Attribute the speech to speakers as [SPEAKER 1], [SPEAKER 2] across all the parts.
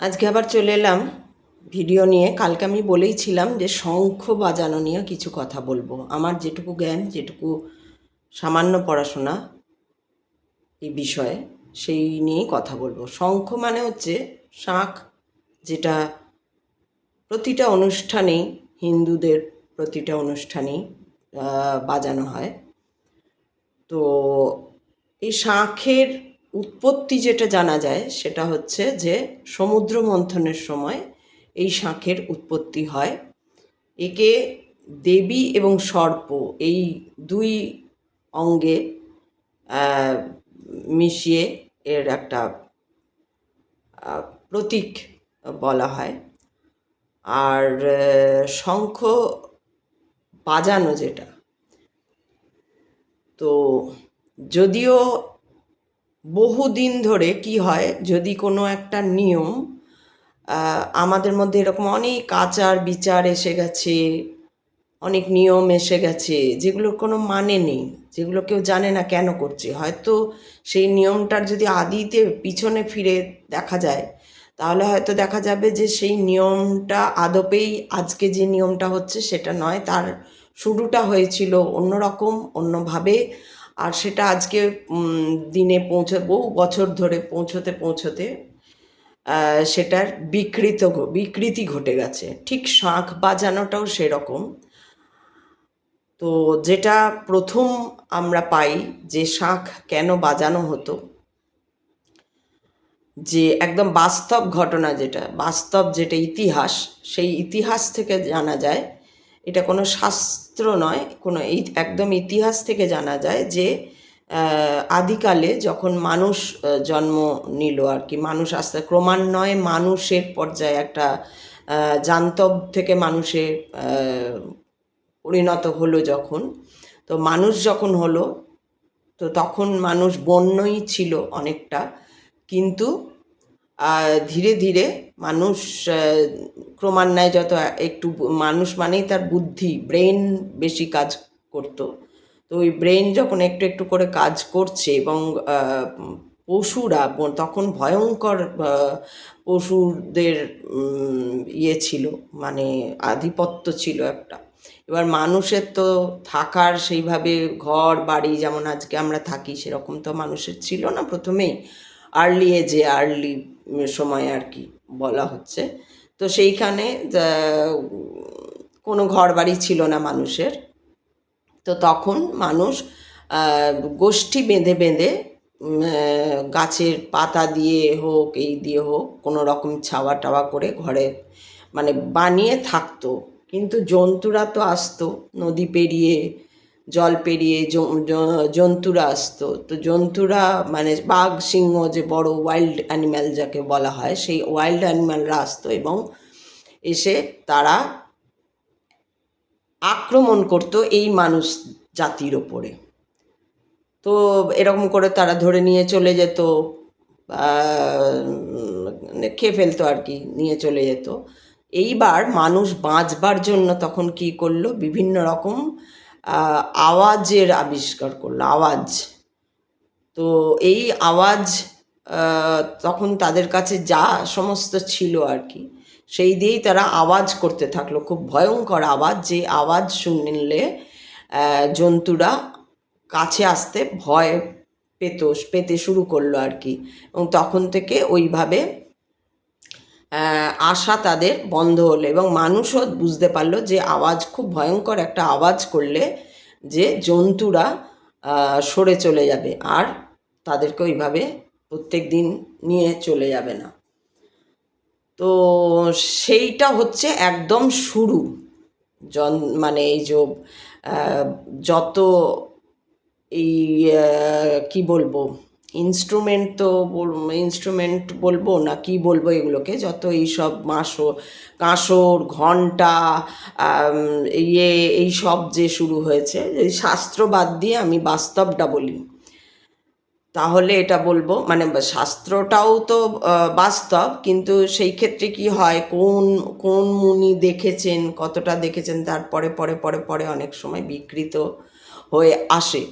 [SPEAKER 1] আজকে আবার চলে এলাম ভিডিও নিয়ে। কালকে আমি বলেইছিলাম যে শঙ্খ বাজানো নিয়ে কিছু কথা বলবো। আমার যেটুকু জ্ঞান, যেটুকু সামান্য পড়াশোনা এই বিষয়ে, সেই নিয়েই কথা বলবো। শঙ্খ মানে হচ্ছে শাঁখ, যেটা প্রতিটা অনুষ্ঠানেই, হিন্দুদের প্রতিটা অনুষ্ঠানেই বাজানো হয়। তো এই শাঁখের উৎপত্তি যেটা জানা যায় সেটা হচ্ছে যে সমুদ্র মন্থনের সময় এই শাঁখের উৎপত্তি হয়। একে দেবী এবং সর্প এই দুই অঙ্গে মিশিয়ে এর একটা প্রতীক বলা হয়। আর শঙ্খ বাজানো যেটা, তো যদিও বহুদিন ধরে কি হয়, যদি কোনো একটা নিয়ম আমাদের মধ্যে এরকম অনেক আচার বিচার এসে গেছে, অনেক নিয়ম এসে গেছে যেগুলোর কোনো মানে নেই, যেগুলো কেউ জানে না কেন করছে। হয়তো সেই নিয়মটার যদি আদিতে পিছনে ফিরে দেখা যায়, তাহলে হয়তো দেখা যাবে যে সেই নিয়মটা আদপেই আজকে যে নিয়মটা হচ্ছে সেটা নয়, তার শুরুটা হয়েছিল অন্যরকম, অন্যভাবে। আর সেটা আজকে দিনে বহু বছর ধরে পৌঁছতে পৌঁছতে সেটার বিকৃতি ঘটে গেছে। ঠিক শাঁখ বাজানোটাও সেরকম। তো যেটা প্রথম আমরা পাই যে শাঁখ কেন বাজানো হতো, যে একদম বাস্তব ঘটনা, যেটা ইতিহাস, সেই ইতিহাস থেকে জানা যায়। এটা কোনো শাস্ত্র নয়, কোনো একদম ইতিহাস থেকে জানা যায় যে আদিকালে যখন মানুষ জন্ম নিল আর কি, মানুষ আস্তে ক্রমান্বয়ে মানুষের পর্যায়ে একটা জান্তব থেকে মানুষে পরিণত হলো যখন, তো মানুষ যখন হলো, তো তখন মানুষ বন্যই ছিল অনেকটা। কিন্তু ধীরে ধীরে মানুষ ক্রমান্বয়ে যত একটু, মানুষ মানেই তার বুদ্ধি, ব্রেন বেশি কাজ করতো। তো ওই ব্রেন যখন একটু একটু করে কাজ করছে এবং পশুরা তখন ভয়ঙ্কর পশুদের ইয়ে ছিল, মানে আধিপত্য ছিল একটা। এবার মানুষের তো থাকার সেইভাবে ঘর বাড়ি যেমন আজকে আমরা থাকি সেরকম তো মানুষের ছিল না প্রথমেই, আর্লি সময় আর কি বলা হচ্ছে। তো সেইখানে কোনো ঘর বাড়ি ছিল না মানুষের। তো তখন মানুষ গোষ্ঠী বেঁধে বেঁধে গাছের পাতা দিয়ে হোক, এই দিয়ে হোক, কোনো রকম ছাওয়া টাওয়া করে ঘরে মানে বানিয়ে থাকতো। কিন্তু জন্তুরা তো আসতো, নদী পেরিয়ে, জল পেরিয়ে জন্তুরা আসতো। তো জন্তুরা মানে বাঘ, সিংহ, যে বড় ওয়াইল্ড অ্যানিম্যাল যাকে বলা হয়, সেই ওয়াইল্ড অ্যানিম্যালরা আসতো এবং এসে তারা আক্রমণ করতো এই মানুষ জাতির ওপরে। তো এরকম করে তারা ধরে নিয়ে চলে যেত, খেয়ে ফেলতো আর কি, নিয়ে চলে যেত। এইবার মানুষ বাঁচবার জন্য তখন কি করলো, বিভিন্ন রকম আওয়াজের আবিষ্কার করলো, আওয়াজ। তো এই আওয়াজ তখন তাদের কাছে যা সমস্ত ছিল আর কি, সেই দিয়েই তারা আওয়াজ করতে থাকলো, খুব ভয়ঙ্কর আওয়াজ, যে আওয়াজ শুনলে জন্তুরা কাছে আসতে ভয় পেতে শুরু করলো আর কি। এবং তখন থেকে ওইভাবে আসা তাদের বন্ধ হলো এবং মানুষও বুঝতে পারলো যে আওয়াজ, খুব ভয়ঙ্কর একটা আওয়াজ করলে যে জন্তুরা সরে চলে যাবে আর তাদেরকে ওইভাবে প্রত্যেক দিন নিয়ে চলে যাবে না। তো সেইটা হচ্ছে একদম শুরু, মানে এই যে যত এই কি বলবো, ইনস্ট্রুমেন্ট বলবো না কি বলবো, এগুলোকে যত এইসব কাঁসর, ঘণ্টা, এই সব যে শুরু হয়েছে, এই শাস্ত্র বাদ দিয়ে আমি বাস্তবটা বলি, তাহলে এটা বলবো। মানে শাস্ত্রটাও তো বাস্তব, কিন্তু সেই ক্ষেত্রে কি হয়, কোন কোন মুনি দেখেছেন, কতটা দেখেছেন, তারপরে পরে পরে পরে অনেক সময় বিকৃত হয়ে আসে।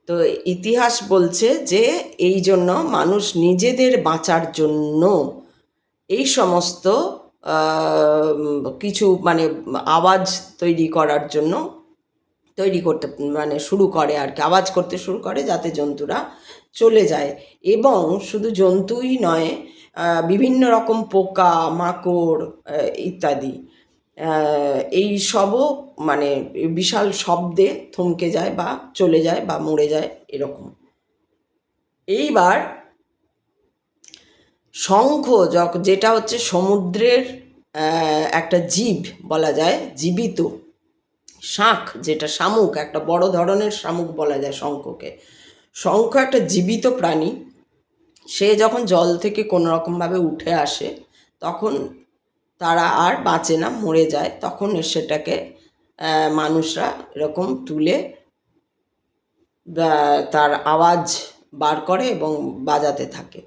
[SPEAKER 1] তো ইতিহাস বলছে যে এই জন্য মানুষ নিজেদের বাঁচার জন্য এই সমস্ত কিছু মানে আওয়াজ তৈরি করার জন্য তৈরি করতে মানে শুরু করে আর কি, আওয়াজ করতে শুরু করে যাতে জন্তুরা চলে যায়। এবং শুধু জন্তুই নয়, বিভিন্ন রকম পোকা মাকড় ইত্যাদি এই সবও মানে বিশাল শব্দে থমকে যায় বা চলে যায় বা মরে যায় এরকম। এইবার শঙ্খ যেটা হচ্ছে সমুদ্রের একটা জীব বলা যায়, জীবিত শাঁখ, যেটা শামুক, একটা বড় ধরনের শামুক বলা যায় শঙ্খকে। শঙ্খ একটা জীবিত প্রাণী। সে যখন জল থেকে কোনো রকমভাবে উঠে আসে তখন তারা আর বাঁচে না, মরে যায়। তখন সেটাকে মানুষরা এরকম তুলে তার আওয়াজ বার করে এবং বাজাতে থাকে।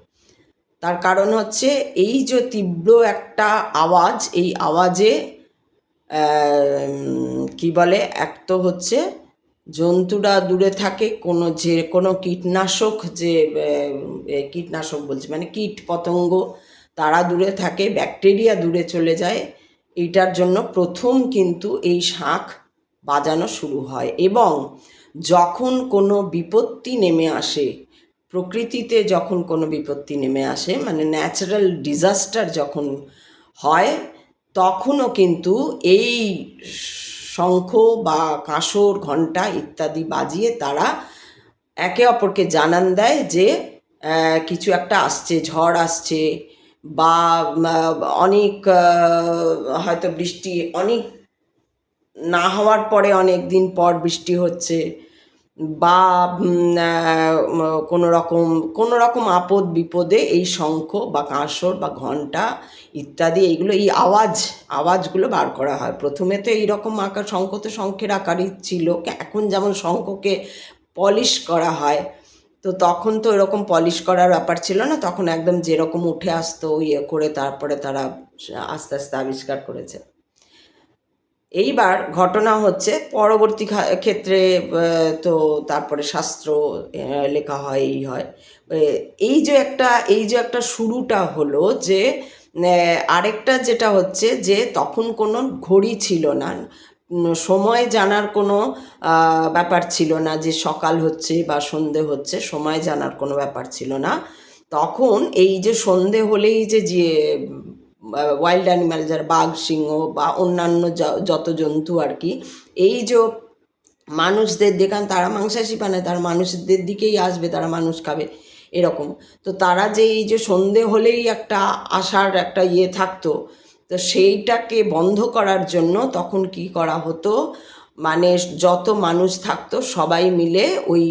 [SPEAKER 1] তার কারণ হচ্ছে এই যে তীব্র একটা আওয়াজ, এই আওয়াজে কি বলে, এক তো হচ্ছে জন্তুরা দূরে থাকে, যে কোনো কীটনাশক, যে কীটনাশক বলছি মানে কীট পতঙ্গ, তারা দূরে থাকে, ব্যাকটেরিয়া দূরে চলে যায়। এইটার জন্য প্রথম কিন্তু এই শাঁখ বাজানো শুরু হয়। এবং যখন কোনো বিপত্তি নেমে আসে, প্রকৃতিতে যখন কোনো বিপত্তি নেমে আসে, মানে ন্যাচারাল ডিজাস্টার যখন হয়, তখনও কিন্তু এই শঙ্খ বা কাঁসর, ঘণ্টা ইত্যাদি বাজিয়ে তারা একে অপরকে জানান দেয় যে কিছু একটা আসছে, ঝড় আসছে, বা অনেক হয়তো বৃষ্টি, অনেক না হওয়ার পরে অনেক দিন পর বৃষ্টি হচ্ছে, বা কোনো রকম আপদ বিপদে এই শঙ্খ বা কাঁসর বা ঘণ্টা ইত্যাদি এইগুলো, এই আওয়াজগুলো বার করা হয়। প্রথমে তো এইরকম আকার, শঙ্খ তো শঙ্খের আকারই ছিল। এখন যেমন শঙ্খকে পলিশ করা হয়, তো তখন তো এরকম পলিশ করার ব্যাপার ছিল না। তখন একদম যেরকম উঠে আসতো ইয়ে করে তারপরে তারা আস্তে আস্তে আবিষ্কার করেছে। এইবার ঘটনা হচ্ছে পরবর্তী ক্ষেত্রে তো তারপরে শাস্ত্র লেখা হয়, এই হয়। এই যে একটা শুরুটা হলো, যে আরেকটা যেটা হচ্ছে যে তখন কোনো ঘড়ি ছিল না, সময় জানার কোনো ব্যাপার ছিল না, যে সকাল হচ্ছে বা সন্ধে হচ্ছে, সময় জানার কোনো ব্যাপার ছিল না। তখন এই যে সন্ধে হলেই যে ওয়াইল্ড অ্যানিম্যাল, যারা বাঘ, সিংহ বা অন্যান্য যত জন্তু আর কি, এই যে মানুষদের দেখান, তারা মাংসাশী বানায়, তারা মানুষদের দিকেই আসবে, তারা মানুষ খাবে এরকম। তো তারা যে এই যে সন্ধে হলেই একটা আসার একটা ইয়ে থাকতো, তো সেইটাকে বন্ধ করার জন্য তখন কি করা হতো, মানে যত মানুষ থাকতো সবাই মিলে ওই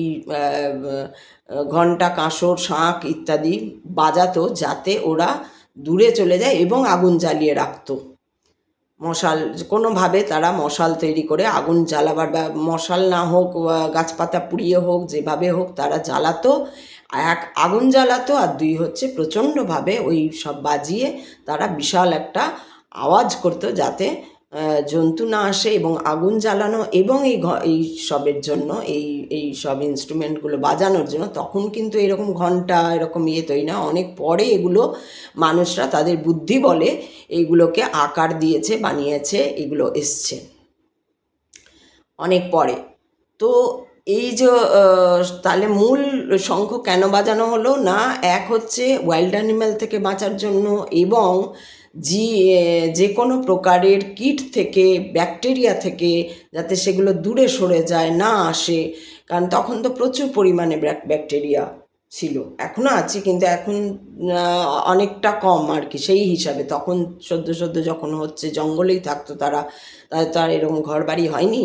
[SPEAKER 1] ঘণ্টা, কাঁসর, শাঁখ ইত্যাদি বাজাতো, যাতে ওরা দূরে চলে যায়, এবং আগুন জ্বালিয়ে রাখতো। মশাল, কোনোভাবে তারা মশাল তৈরি করে আগুন জ্বালাবার, বা মশাল না হোক গাছপাতা পুড়িয়ে হোক, যেভাবে হোক তারা জ্বালাতো। এক, আগুন জ্বালাতো, আর দুই হচ্ছে প্রচণ্ডভাবে ওই সব বাজিয়ে তারা বিশাল একটা আওয়াজ করতো, যাতে জন্তু না আসে। এবং আগুন জ্বালানো এবং এই সবের জন্য, এই সব ইনস্ট্রুমেন্টগুলো বাজানোর জন্য তখন কিন্তু এরকম ঘন্টা এরকম ইয়ে তৈরি না, অনেক পরে এগুলো মানুষরা তাদের বুদ্ধি বলে এইগুলোকে আকার দিয়েছে, বানিয়েছে, এগুলো এসছে অনেক পরে। তো এই যে তাহলে মূল শঙ্খ কেন বাজানো হলো না, এক হচ্ছে ওয়াইল্ড অ্যানিম্যাল থেকে বাঁচার জন্য, এবং যে কোনো প্রকারের কীট থেকে, ব্যাকটেরিয়া থেকে যাতে সেগুলো দূরে সরে যায়, না আসে। কারণ তখন তো প্রচুর পরিমাণে ব্যাকটেরিয়া ছিল, এখনও আছে, কিন্তু এখন অনেকটা কম আর কি সেই হিসাবে। তখন সদ্য যখন হচ্ছে জঙ্গলেই থাকতো তারা, তাদের তো আর এরকম ঘর বাড়ি হয়নি,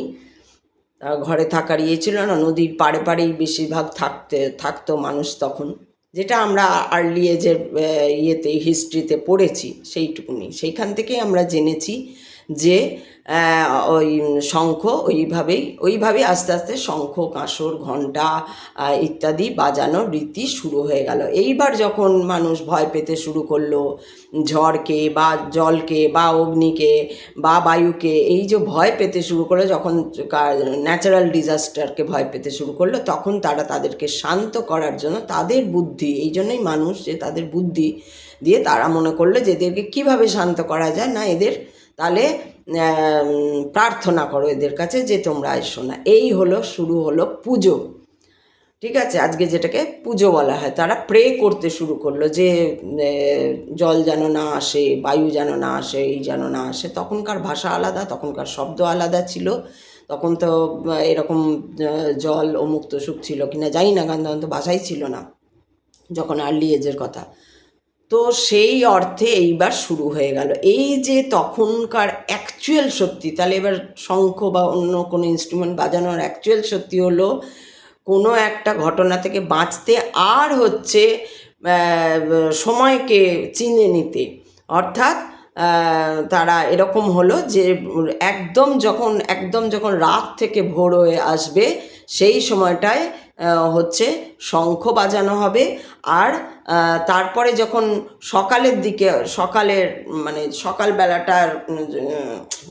[SPEAKER 1] ঘরে থাকার ইয়ে ছিল না, নদীর পাড়ে পাড়েই বেশিরভাগ থাকতো মানুষ তখন, যেটা আমরা আর্লি এজের ইয়েতে, হিস্ট্রিতে পড়েছি, সেইটুকুনি, সেইখান থেকেই আমরা জেনেছি যে ওই শঙ্খ ওইভাবেই আস্তে আস্তে শঙ্খ, কাঁসর, ঘণ্টা ইত্যাদি বাজানোর রীতি শুরু হয়ে গেল। এইবার যখন মানুষ ভয় পেতে শুরু করলো ঝড়কে বা জলকে বা অগ্নিকে বা বায়ুকে, এই যে ভয় পেতে শুরু করলো, যখন ন্যাচারাল ডিজাস্টারকে ভয় পেতে শুরু করলো, তখন তারা তাদেরকে শান্ত করার জন্য তাদের বুদ্ধি, এই জন্যই মানুষ যে তাদের বুদ্ধি দিয়ে তারা মনে করলো যে এদেরকে কীভাবে শান্ত করা যায়, না এদের তাহলে প্রার্থনা করো এদের কাছে যে তোমরা এসো না। এই হলো শুরু হলো পুজো। ঠিক আছে, আজকে যেটাকে পুজো বলা হয়। তারা প্রে করতে শুরু করলো যে জল যেন না আসে, বায়ু যেন না আসে, এই যেন না আসে। তখনকার ভাষা আলাদা, তখনকার শব্দ আলাদা ছিল। তখন তো এরকম জল অমুক তসুক ছিল কিনা জানি না, কারণ তখন তো ভাষাই ছিল না যখন আর্লি এজের কথা। তো সেই অর্থে এইবার শুরু হয়ে গেল এই যে তখনকার অ্যাকচুয়াল সত্যি। তাহলে এবার শঙ্খ বা অন্য কোনো ইনস্ট্রুমেন্ট বাজানোর অ্যাকচুয়াল সত্যি হলো কোনো একটা ঘটনা থেকে বাঁচতে, আর হচ্ছে সময়কে চিনে নিতে। অর্থাৎ তারা এরকম হলো যে একদম যখন রাত থেকে ভোর হয়ে আসবে সেই সময়টায় হচ্ছে শঙ্খ বাজানো হবে। আর তারপরে যখন সকালের দিকে, মানে সকালবেলাটার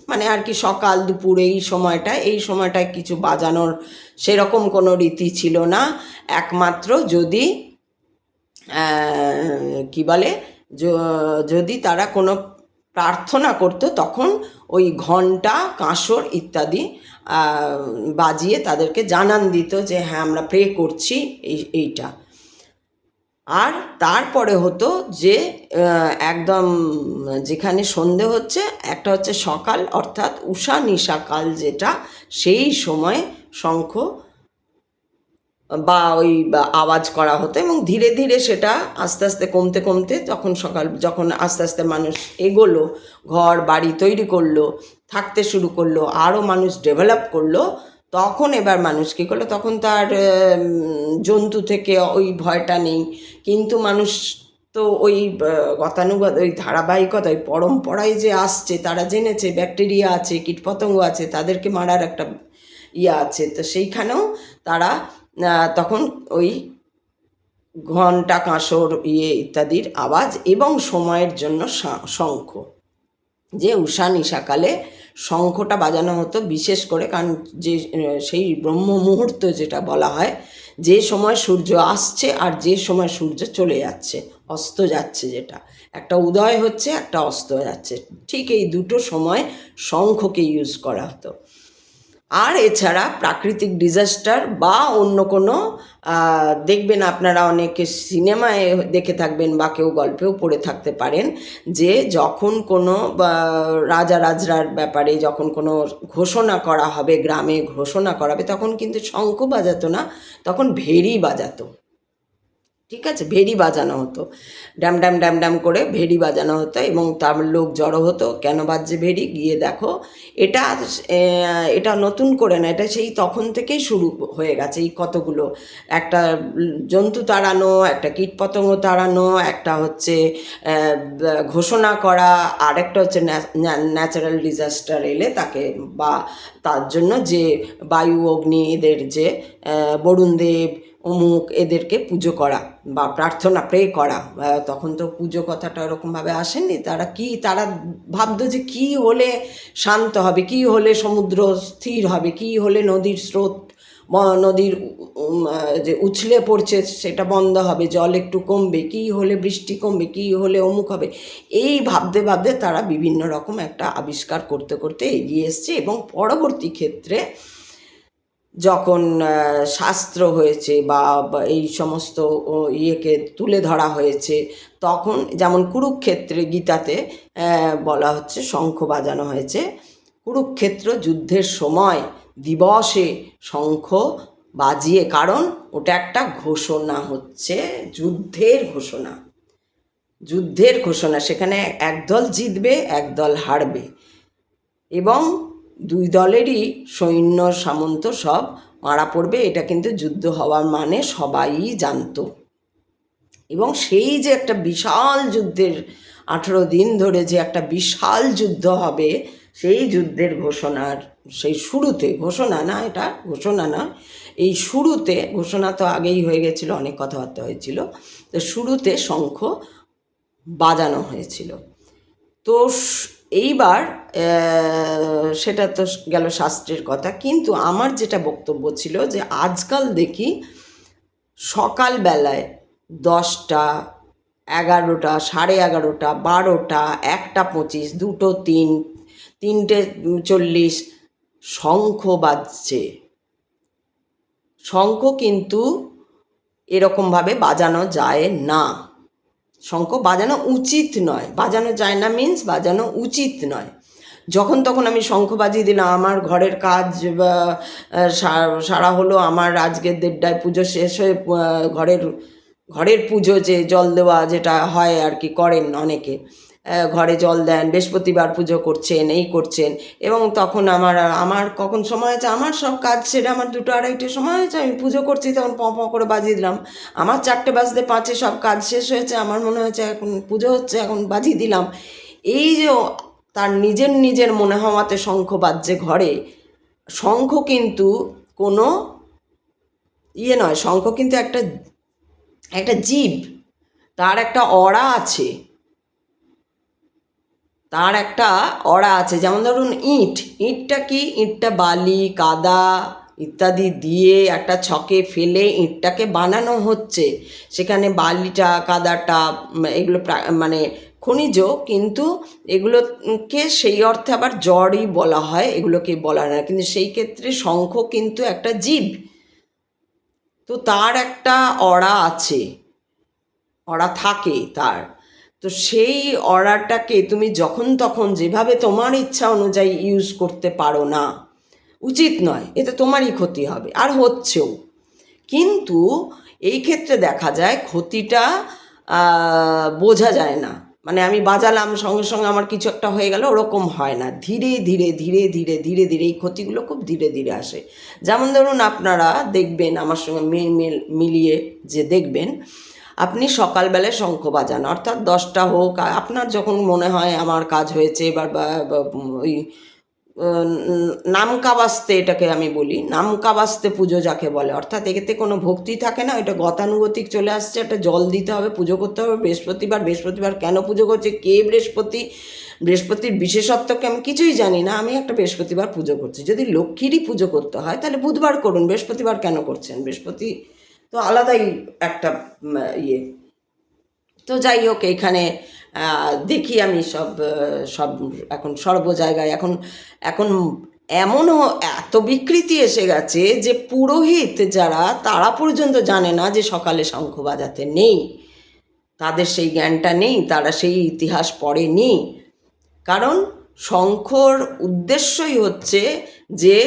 [SPEAKER 1] মানে আর কি সকাল দুপুর এই সময়টায় কিছু বাজানোর সেরকম কোনো রীতি ছিল না। একমাত্র যদি কি বলে, যদি তারা কোনো প্রার্থনা করতো তখন ওই ঘণ্টা, কাঁসর ইত্যাদি বাজিয়ে তাদেরকে জানান দিত যে হ্যাঁ আমরা প্রে করছি এইটা। আর তারপরে হতো যে একদম যেখানে সন্ধে হচ্ছে, একটা হচ্ছে সকাল অর্থাৎ উষা নিশাকাল যেটা, সেই সময় শঙ্খ বা ওই আওয়াজ করা হতো এবং ধীরে ধীরে সেটা আস্তে আস্তে কমতে কমতে যখন আস্তে আস্তে মানুষ এগোলো, ঘর বাড়ি তৈরি করলো, থাকতে শুরু করলো, আরও মানুষ ডেভেলপ করলো, তখন এবার মানুষ কী করলো, তখন তার জন্তু থেকে ওই ভয়টা নেই। কিন্তু মানুষ তো ওই গতানুগত ওই ধারাবাহিকতা, ওই পরম্পরায় যে আসছে, তারা জেনেছে ব্যাকটেরিয়া আছে, কীটপতঙ্গ আছে, তাদেরকে মারার একটা আছে। তো সেইখানেও তারা তখন ওই ঘণ্টা, কাঁসর ইত্যাদির আওয়াজ এবং সময়ের জন্য শঙ্খ, যে উষা নিশাকালে শঙ্খটা বাজানো হতো বিশেষ করে, কারণ যে সেই ব্রহ্ম মুহূর্ত যেটা বলা হয়, যে সময় সূর্য আসছে আর যে সময় সূর্য চলে যাচ্ছে, অস্ত যাচ্ছে, যেটা একটা উদয় হচ্ছে একটা অস্ত যাচ্ছে, ঠিক এই দুটো সময় শঙ্খকে ইউজ করা হতো। আর এছাড়া প্রাকৃতিক ডিজাস্টার বা অন্য কোনো দেখবেন আপনারা অনেকে সিনেমায় দেখে থাকবেন বা কেউ গল্পেও পড়ে থাকতে পারেন যে যখন কোনো রাজা রাজরার ব্যাপারে যখন কোনো ঘোষণা করা হবে, গ্রামে ঘোষণা করা হবে, তখন কিন্তু শঙ্খ বাজাতো না, তখন ভেরি বাজাতো। ঠিক আছে, ভেরি বাজানো হতো, ড্যাম ড্যাম ড্যাম ড্যাম করে ভেরি বাজানো হতো এবং তার লোক জড়ো হতো, কেন বাজছে ভেরি, গিয়ে দেখো। এটা নতুন করে না, এটা সেই তখন থেকেই শুরু হয়ে গেছে। এই কতগুলো, একটা জন্তু তাড়ানো, একটা কীটপতঙ্গ তাড়ানো, একটা হচ্ছে ঘোষণা করা, আর একটা হচ্ছে ন্যাচারাল ডিজাস্টার এলে তাকে বা তার জন্য যে বায়ু, অগ্নি, এদের যে বরুণদেব অমুক এদেরকে পুজো করা বা প্রার্থনা প্রে করা। তখন তো পুজো কথাটা ওরকমভাবে আসেনি। তারা ভাবতো যে কী হলে শান্ত হবে, কী হলে সমুদ্র স্থির হবে, কী হলে নদীর স্রোত, নদীর যে উছলে পড়ছে সেটা বন্ধ হবে, জল একটু কমবে, কী হলে বৃষ্টি কমবে, কী হলে অমুক হবে। এই ভাবতে ভাবতে তারা বিভিন্ন রকম একটা আবিষ্কার করতে করতে এগিয়ে এসছে এবং পরবর্তী ক্ষেত্রে যখন শাস্ত্র হয়েছে বা এই সমস্ত ইয়েকে তুলে ধরা হয়েছে, তখন যেমন কুরুক্ষেত্রে গীতাতে বলা হচ্ছে শঙ্খ বাজানো হয়েছে। কুরুক্ষেত্র যুদ্ধের সময় দিবসে শঙ্খ বাজিয়ে, কারণ ওটা একটা ঘোষণা হচ্ছে, যুদ্ধের ঘোষণা। সেখানে একদল জিতবে, একদল হারবে এবং দুই দলেরই সৈন্য সামন্ত সব মারা পড়বে। এটা কিন্তু যুদ্ধ হওয়ার মানে সবাই জানতো। এবং সেই যে একটা বিশাল যুদ্ধের 18 দিন ধরে যে একটা বিশাল যুদ্ধ হবে, সেই যুদ্ধের ঘোষণার সেই শুরুতে, ঘোষণা না এটা, ঘোষণা না, এই শুরুতে, ঘোষণা তো আগেই হয়ে গেছিলো, অনেক কথাবার্তা হয়েছিল, তো শুরুতে শঙ্খ বাজানো হয়েছিল। তো এইবার সেটা তো গেল শাস্ত্রের কথা, কিন্তু আমার যেটা বক্তব্য ছিল যে আজকাল দেখি সকালবেলায় 10টা, 11টা, 11:30, 12টা, 1:25, 2টো 3, 3টে 40 শঙ্খ বাজছে। শঙ্খ কিন্তু এরকমভাবে বাজানো যায় না, শঙ্খ বাজানো উচিত নয়, বাজানো যায় না মিন্স বাজানো উচিত নয়। যখন তখন আমি শঙ্খ বাজিয়ে দিলাম, আমার ঘরের কাজ সারা হলো, আমার আজকের 1:30টায় পুজো শেষ হয়ে ঘরের পুজো, যে জল দেওয়া যেটা হয় আর কি, করেন অনেকে, ঘরে জল দেন, বৃহস্পতিবার পুজো করছেন, এই করছেন, এবং তখন আমার কখন সময় আছে, আমার সব কাজ সেরে আমার 2টো 2:30 সময় হয়েছে, আমি পুজো করছি, তখন করে বাজিয়ে দিলাম। আমার 4:05 সব কাজ শেষ হয়েছে, আমার মনে হয়েছে এখন পুজো হচ্ছে, এখন বাজিয়ে দিলাম। এই যে তার নিজের মনে হওয়াতে শঙ্খ বাজছে ঘরে, শঙ্খ কিন্তু কোনো ইয়ে নয়, শঙ্খ কিন্তু একটা জীব, তার একটা অরা আছে, তার একটা অরা আছে। যেমন ধরুন ইঁটটা কি, ইঁটটা বালি, কাদা ইত্যাদি দিয়ে একটা ছকে ফেলে ইঁটটাকে বানানো হচ্ছে, সেখানে বালিটা, কাদাটা, এগুলো মানে খনিজ, কিন্তু এগুলোকে সেই অর্থে আবার জড়ই বলা হয়, এগুলোকে বলা হয় না। কিন্তু সেই ক্ষেত্রে শঙ্খ কিন্তু একটা জীব, তো তার একটা অরা আছে, অরা থাকে তার। তো সেই অর্ডারটাকে তুমি যখন তখন যেভাবে তোমার ইচ্ছা অনুযায়ী ইউজ করতে পারো না, উচিত নয়, এতে তোমারই ক্ষতি হবে, আর হচ্ছেও। কিন্তু এই ক্ষেত্রে দেখা যায় ক্ষতিটা বোঝা যায় না, মানে আমি বাজালাম সঙ্গে সঙ্গে আমার কিছু একটা হয়ে গেল, ওরকম হয় না, ধীরে ধীরে ধীরে ধীরে ধীরে ধীরে এই ক্ষতিগুলো খুব ধীরে ধীরে আসে। যেমন ধরুন আপনারা দেখবেন, আমার সঙ্গে মিলিয়ে যে দেখবেন, আপনি সকালবেলায় শঙ্খ বাজান, অর্থাৎ 10টা হোক, আপনার যখন মনে হয় আমার কাজ হয়েছে, এবার ওই নামকা বাজতে, এটাকে আমি বলি নামকা বাজতে পুজো যাকে বলে, অর্থাৎ এতে কোনো ভক্তি থাকে না, এটা গতানুগতিক চলে আসছে, একটা জল দিতে হবে, পুজো করতে হবে। বৃহস্পতিবার কেন পুজো করছে, কে বৃহস্পতির বিশেষত্বকে আমি কিছুই জানি না, আমি একটা বৃহস্পতিবার পুজো করছি। যদি লক্ষ্মীরই পুজো করতে হয় তাহলে বুধবার করুন, বৃহস্পতিবার কেন করছেন? বৃহস্পতি তো আলাদাই একটা ইয়ে। তো যাই হোক, এখানে দেখি আমি সব এখন সর্ব জায়গায় এখন এমনও এত বিকৃতি এসে গেছে যে পুরোহিত যারা, তারা পর্যন্ত জানে না যে সকালে শঙ্খ বাজাতে নেই, তাদের সেই জ্ঞানটা নেই, তারা সেই ইতিহাস পড়েনি। কারণ শঙ্খর উদ্দেশ্যই হচ্ছে যে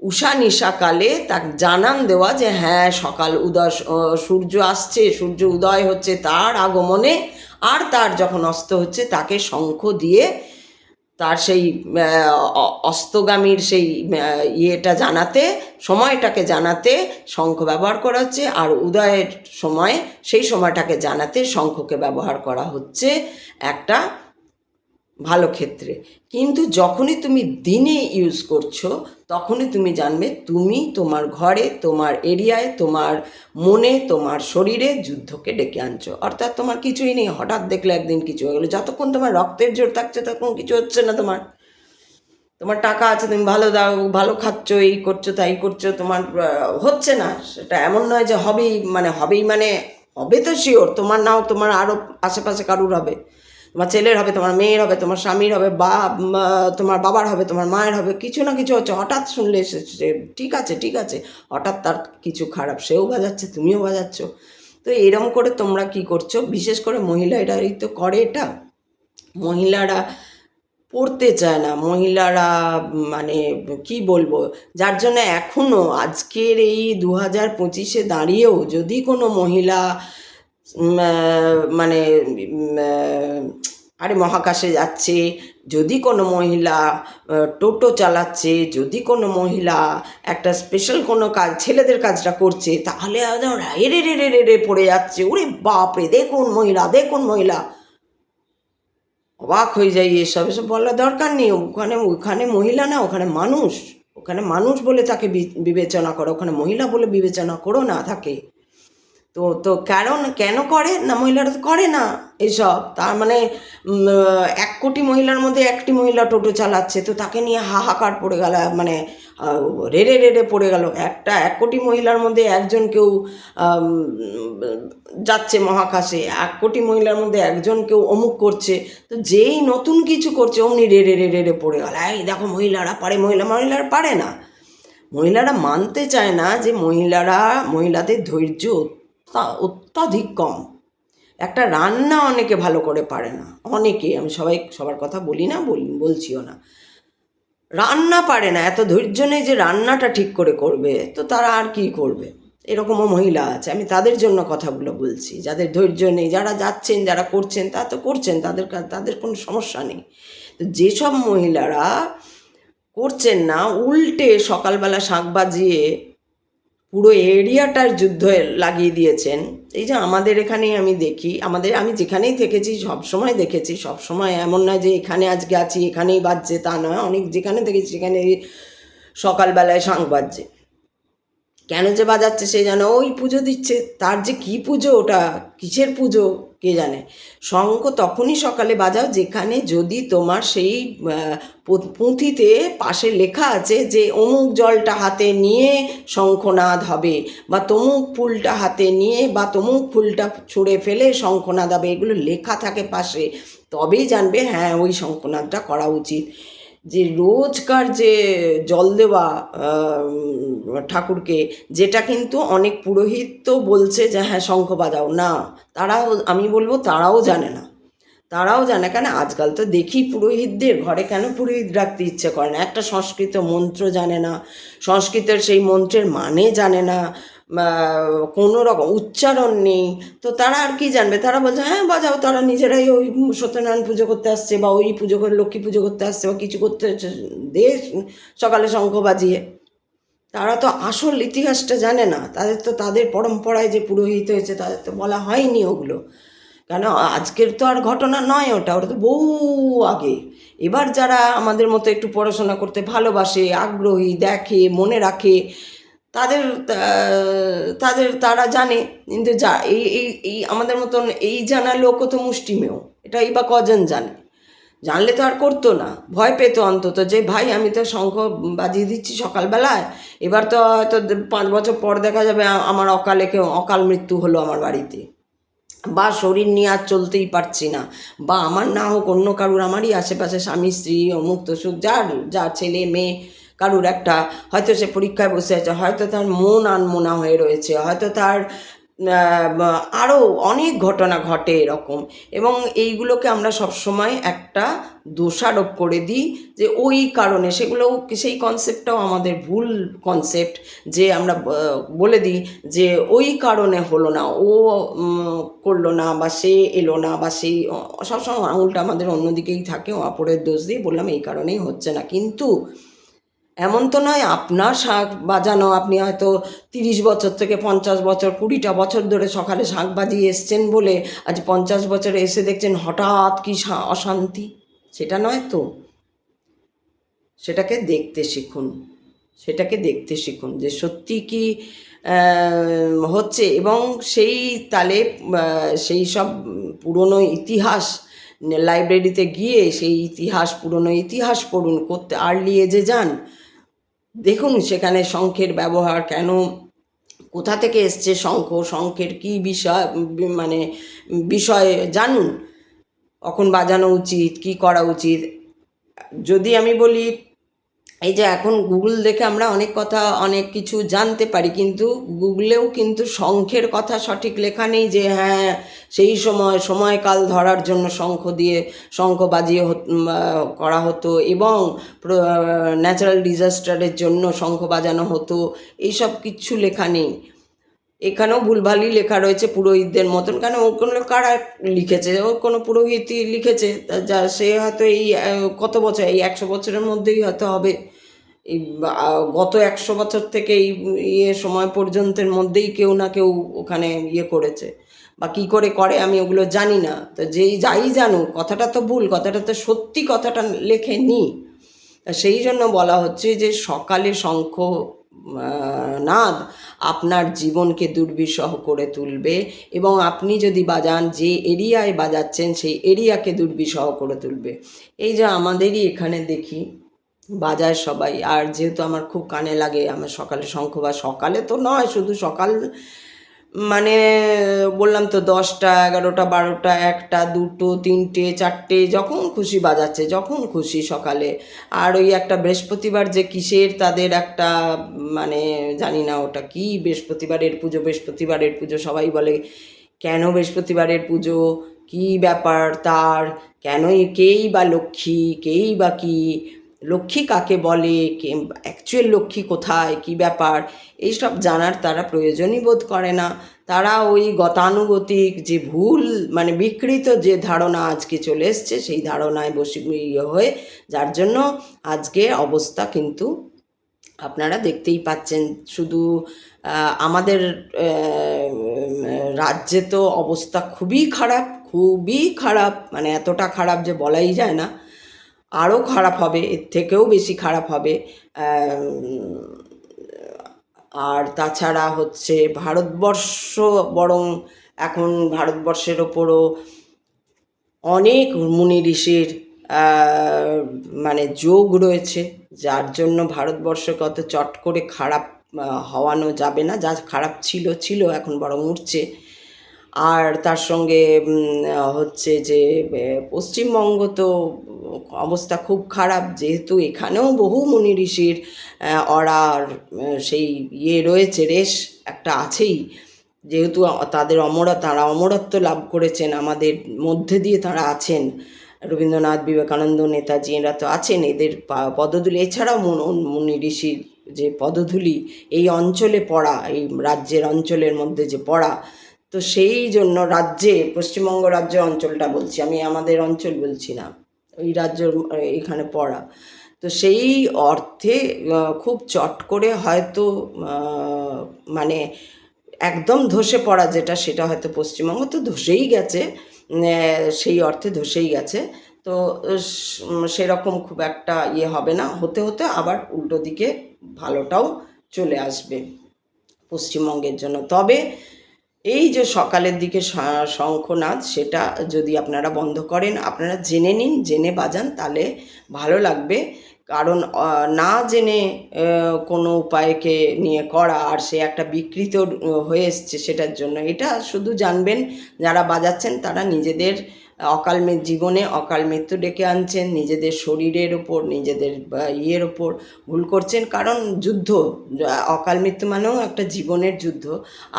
[SPEAKER 1] উষা নিশাকালে তাকে জানান দেওয়া যে হ্যাঁ সকাল সূর্য আসছে, সূর্য উদয় হচ্ছে তার আগমনে, আর তার যখন অস্ত হচ্ছে তাকে শঙ্খ দিয়ে তার সেই অস্তগামীর সেই ইয়েটা জানাতে, সময়টাকে জানাতে শঙ্খ ব্যবহার করা হচ্ছে, আর উদয়ের সময় সেই সময়টাকে জানাতে শঙ্খকে ব্যবহার করা হচ্ছে একটা ভালো ক্ষেত্রে। কিন্তু যখনই তুমি দিনে ইউজ করছো, তখনই তুমি জানবে তুমি তোমার ঘরে, তোমার এরিয়ায়, তোমার মনে, তোমার শরীরে যুদ্ধকে ডেকে আনছো। অর্থাৎ তোমার কিছুই নেই, হঠাৎ দেখলে একদিন কিছু হয়ে গেলো। যতক্ষণ তোমার রক্তের জোর থাকছে ততক্ষণ কিছু হচ্ছে না। তোমার টাকা আছে, তুমি ভালো খাচ্ছ, এই করছো তাই করছো, তোমার হচ্ছে না। সেটা এমন নয় যে হবেই মানে হবে তো শিওর, তোমার নাও, তোমার আরও আশেপাশে কারুর হবে, তোমার ছেলের হবে, তোমার মেয়ের হবে, তোমার স্বামীর হবে, বা তোমার বাবার হবে, তোমার মায়ের হবে। কিছু না কিছু হচ্ছে, হঠাৎ শুনলে এসেছে, ঠিক আছে, হঠাৎ তার কিছু খারাপ, সেও বাজাচ্ছে, তুমিও বাজাচ্ছ। তো এরম করে তোমরা কি করছো, বিশেষ করে মহিলারাই তো করে এটা। মহিলারা পড়তে চায় না, মহিলারা মানে কি বলবো, যার জন্য এখনও আজকের এই 2025-এ দাঁড়িয়েও যদি কোনো মহিলা মানে মহাকাশে যাচ্ছে, যদি কোনো মহিলা টোটো চালাচ্ছে, যদি কোনো মহিলা একটা স্পেশাল কোনো কাজ, ছেলেদের কাজটা করছে, তাহলে রে রে রে রে রে পড়ে যাচ্ছে, ওরে বাপরে দেখুন মহিলা। অবাক হয়ে যাই, এসব এসব বলার দরকার নেই। ওখানে ওখানে মহিলা না, ওখানে মানুষ। ওখানে মানুষ বলে তাকে বিবেচনা করো, ওখানে মহিলা বলে বিবেচনা করো না তাকে। তো তো কারণ কেন করে না, মহিলারা তো করে না এসব। তার মানে 1 কোটি মহিলার মধ্যে 1টি মহিলা টোটো চালাচ্ছে, তো তাকে নিয়ে হাহাকার পড়ে গেল, মানে রেড়ে রেড়ে পড়ে গেল। 1 কোটি মহিলার মধ্যে একজন কেউ আম, যাচ্ছে মহাকাশে, 1 কোটি মহিলার মধ্যে একজন কেউ অমুক করছে, তো যেই নতুন কিছু করছে অমনি রেড়ে রেড়ে রেড়ে পড়ে গেল, এই দেখো মহিলারা পারে, মহিলারা পারে না। মহিলারা মানতে চায় না যে মহিলাদের ধৈর্য অত্যাধিক কম। একটা রান্না অনেকে ভালো করে পারে না, অনেকে, আমি সবার কথা বলি না, বলছিও না, রান্না পারে না, এত ধৈর্য নেই যে রান্নাটা ঠিক করে করবে, তো তারা আর কি করবে। এরকমও মহিলা আছে, আমি তাদের জন্য কথাগুলো বলছি, যাদের ধৈর্য নেই, যারা যাচ্ছেন, যারা করছেন, তা তো করছেন, তাদের কোনো সমস্যা নেই। তো যেসব মহিলারা করছেন না, উল্টে সকালবেলা শাঁখ বাজিয়ে পুরো এরিয়াটার যুদ্ধ লাগিয়ে দিয়েছেন। এই যে আমাদের এখানেই আমি দেখি, আমি যেখানেই থেকেছি সবসময় দেখেছি, সবসময় এমন না যে এখানে আজকে আছি এখানেই বাজছে, তা নয়, অনেক যেখানে থেকেছি সেখানে সকালবেলায় শাঁখ বাজছে। কেন যে বাজাচ্ছে সে জানে, ওই পুজো দিচ্ছে, তার যে কি পুজো, ওটা কিসের পুজো কে জানে। শঙ্খ তখনই সকালে বাজাও যেখানে যদি তোমার সেই পুঁথিতে পাশে লেখা আছে যে অমুক জলটা হাতে নিয়ে শঙ্খনাদ হবে, বা তমুক ফুলটা হাতে নিয়ে বা তমুক ফুলটা ছুঁড়ে ফেলে শঙ্খনাদ হবে, এগুলো লেখা থাকে পাশে, তবেই জানবে হ্যাঁ ওই শঙ্খনাদটা করা উচিত। যে রোজকার যে জল দেওয়া ঠাকুরকে, যেটা কিন্তু অনেক পুরোহিত তো বলছে যে হ্যাঁ শঙ্খ বাজাও না, আমি বলবো তারাও জানে না। কেন আজকাল তো দেখি পুরোহিতদের ঘরে কেন পুরোহিত রাখতে ইচ্ছে করে না, একটা সংস্কৃত মন্ত্র জানে না, সংস্কৃতের সেই মন্ত্রের মানে জানে না, কোনো রকম উচ্চারণ নেই, তো তারা আর কি জানবে। তারা বলছে হ্যাঁ বাজাও, তারা নিজেরাই ওই সত্যনারায়ণ পুজো করতে আসছে, বা ওই পুজো করে লক্ষ্মী পুজো করতে আসছে, বা কিছু করতে দে সকালে শঙ্খ বাজিয়ে। তারা তো আসল ইতিহাসটা জানে না, তাদের পরম্পরায় যে পুরোহিত হয়েছে তাদের তো বলা হয়নি ওগুলো। কেন আজকের তো আর ঘটনা নয়, ওটা তো বহু আগে। এবার যারা আমাদের মতো একটু পড়াশোনা করতে ভালোবাসে, আগ্রহী, দেখে, মনে রাখে, তারা জানে। কিন্তু যা এই এই এই আমাদের মতন এই জানা লোকও তো মুষ্টিমেয়, এটাই বা কজন জানে। জানলে তো আর করতো না, ভয় পেতো অন্তত, যে ভাই আমি তো শঙ্খ বাজিয়ে দিচ্ছি সকালবেলায়, এবার তো হয়তো 5 বছর পর দেখা যাবে আমার অকাল মৃত্যু হলো আমার বাড়িতে, বা শরীর নিয়ে আর চলতেই পারছি না, বা আমার না হোক অন্য কারুর, আমারই আশেপাশে স্বামী স্ত্রী অমুক তসুক যার ছেলে মেয়ে কারুর একটা, হয়তো সে পরীক্ষায় বসে আছে, হয়তো তার মন আনমনা হয়ে রয়েছে, হয়তো তার আরও অনেক ঘটনা ঘটে এরকম, এবং এইগুলোকে আমরা সবসময় একটা দোষারোপ করে দিই যে ওই কারণে, সেই কনসেপ্টটাও আমাদের ভুল কনসেপ্ট, যে আমরা বলে দিই যে ওই কারণে হলো না, ও করলো না, বা সে এলো না, বা সেই সবসময় আঙুলটা আমাদের অন্যদিকেই থাকে, অপরের দোষ দিয়ে বললাম এই কারণেই হচ্ছে না। কিন্তু এমন তো নয় আপনার শাঁখ বাজানো, আপনি হয়তো 30 বছর থেকে 50 বছর, 20টা বছর ধরে সকালে শাঁখ বাজিয়ে এসছেন বলে আজ 50 বছরে এসে দেখছেন হঠাৎ কি অশান্তি, সেটা নয় তো। সেটাকে দেখতে শিখুন যে সত্যি কি হচ্ছে, এবং সেই তালে সেই সব পুরনো ইতিহাস লাইব্রেরিতে গিয়ে সেই পুরনো ইতিহাস পড়ুন, করতে আর্লি এজে যান, দেখুন সেখানে শঙ্খের ব্যবহার কেন, কোথা থেকে এসছে শঙ্খের কী বিষয়, মানে বিষয়ে জানুন, কখন বাজানো উচিত, কী করা উচিত। যদি আমি বলি, এই যে এখন গুগল দেখে আমরা অনেক কিছু জানতে পারি, কিন্তু গুগলেও কিন্তু শঙ্খের কথা সঠিক লেখা নেই যে হ্যাঁ সেই সময়কাল ধরার জন্য শঙ্খ বাজিয়ে করা হতো, এবং ন্যাচারাল ডিজাস্টারের জন্য শঙ্খ বাজানো হতো, এইসব কিচ্ছু লেখা নেই। এখানেও ভুলভালই লেখা রয়েছে পুরোহিতদের মতন। কেন ওগুলো কারা লিখেছে, ও কোনো পুরোহিতই লিখেছে, যা সে হয়তো এই কত বছর, এই 100 বছরের মধ্যেই হয়তো হবে, এই গত 100 বছর থেকে এই সময় পর্যন্তের মধ্যেই কেউ না কেউ ওখানে করেছে, বা কী করে করে আমি ওগুলো জানি না। তো যেই যাই জানুক, কথাটা তো ভুল, কথাটা তো সত্যি, কথাটা লেখেনি। সেই জন্য বলা হচ্ছে যে সকালে শঙ্খ নাদ আপনার জীবনকে দুর্বিষহ করে তুলবে, এবং আপনি যদি বাজান, যে এরিয়ায় বাজাচ্ছেন সেই এরিয়াকে দুর্বিষহ করে তুলবে। এই যে আমাদেরই এখানে দেখি বাজায় সবাই, আর যেহেতু আমার খুব কানে লাগে, আমার সকালে শঙ্খ, বা সকালে তো নয় শুধু সকাল, মানে বললাম তো 10টা 11টা 12টা 1টা 2টো 3টে 4টে যখন খুশি বাজাচ্ছে, যখন খুশি সকালে। আর ওই একটা বৃহস্পতিবার যে কিসের তাদের একটা, মানে জানি না ওটা কি, বৃহস্পতিবারের পুজো, বৃহস্পতিবারের পুজো, সবাই বলে কেন বৃহস্পতিবারের পুজো, কি ব্যাপার তার, কেনই, কেই বা লক্ষ্মী, কেই বা কি, লক্ষ্মী কাকে বলে, কে অ্যাকচুয়াল লক্ষ্মী কোথায়, কি ব্যাপার, এইসব জানার তারা প্রয়োজনই বোধ করে না। তারা ওই গতানুগতিক যে ভুল, মানে বিকৃত যে ধারণা আজকে চলে এসছে, সেই ধারণায় বসে হয়ে, যার জন্য আজকে অবস্থা কিন্তু আপনারা দেখতেই পাচ্ছেন। শুধু আমাদের রাজ্যে তো অবস্থা খুবই খারাপ, খুবই খারাপ, মানে এতটা খারাপ যে বলাই যায় না। আরও খারাপ হবে, এর থেকেও বেশি খারাপ হবে। আর তাছাড়া হচ্ছে ভারতবর্ষ, বরং এখন ভারতবর্ষের ওপরও অনেক মুনি ঋষির মানে যোগ রয়েছে, যার জন্য ভারতবর্ষকে অত চট করে খারাপ হওয়ানো যাবে না। যা খারাপ ছিল ছিল, এখন বরং উঠছে। আর তার সঙ্গে হচ্ছে যে পশ্চিমবঙ্গ তো অবস্থা খুব খারাপ, যেহেতু এখানেও বহু মুনি ঋষির অরার সেই ইয়ে রয়েছে, রেশ একটা আছেই। যেহেতু তাদের তারা অমরত্ব লাভ করেছেন, আমাদের মধ্যে দিয়ে তারা আছেন, রবীন্দ্রনাথ, বিবেকানন্দ, নেতাজি, এরা তো আছেন, এদের পদধূলি, এছাড়াও মুনি ঋষির যে পদধূলি এই অঞ্চলে পড়া, এই রাজ্যের অঞ্চলের মধ্যে যে পড়া, তো সেই জন্য রাজ্যে, পশ্চিমবঙ্গ রাজ্য অঞ্চলটা বলছি আমি, আমাদের অঞ্চল বলছি না, ওই রাজ্য এখানে পড়া। তো সেই অর্থে খুব চট করে হয়তো মানে একদম ধসে পড়া যেটা, সেটা হয়তো পশ্চিমবঙ্গ তো ধসেই গেছে, সেই অর্থে ধসেই গেছে। তো সেরকম খুব একটা ইয়ে হবে না, হতে হতে আবার উল্টো দিকে ভালোটাও চলে আসবে পশ্চিমবঙ্গের জন্য। তবে এই যে সকালের দিকে শঙ্খনাদ, সেটা যদি আপনারা বন্ধ করেন, আপনারা জেনে নিন, জেনে বাজান, তাহলে ভালো লাগবে। কারণ না জেনে কোনো উপায়কে নিয়ে করা, আর সে একটা বিকৃত হয়ে এসছে, সেটার জন্য এটা শুধু জানবেন যারা বাজাচ্ছেন, তারা নিজেদের অকাল জীবনে অকাল মৃত্যু ডেকে আনছেন, নিজেদের শরীরের ওপর, নিজেদের ইয়ের ওপর ভুল করছেন। কারণ যুদ্ধ, অকাল মৃত্যু মানেও একটা জীবনের যুদ্ধ।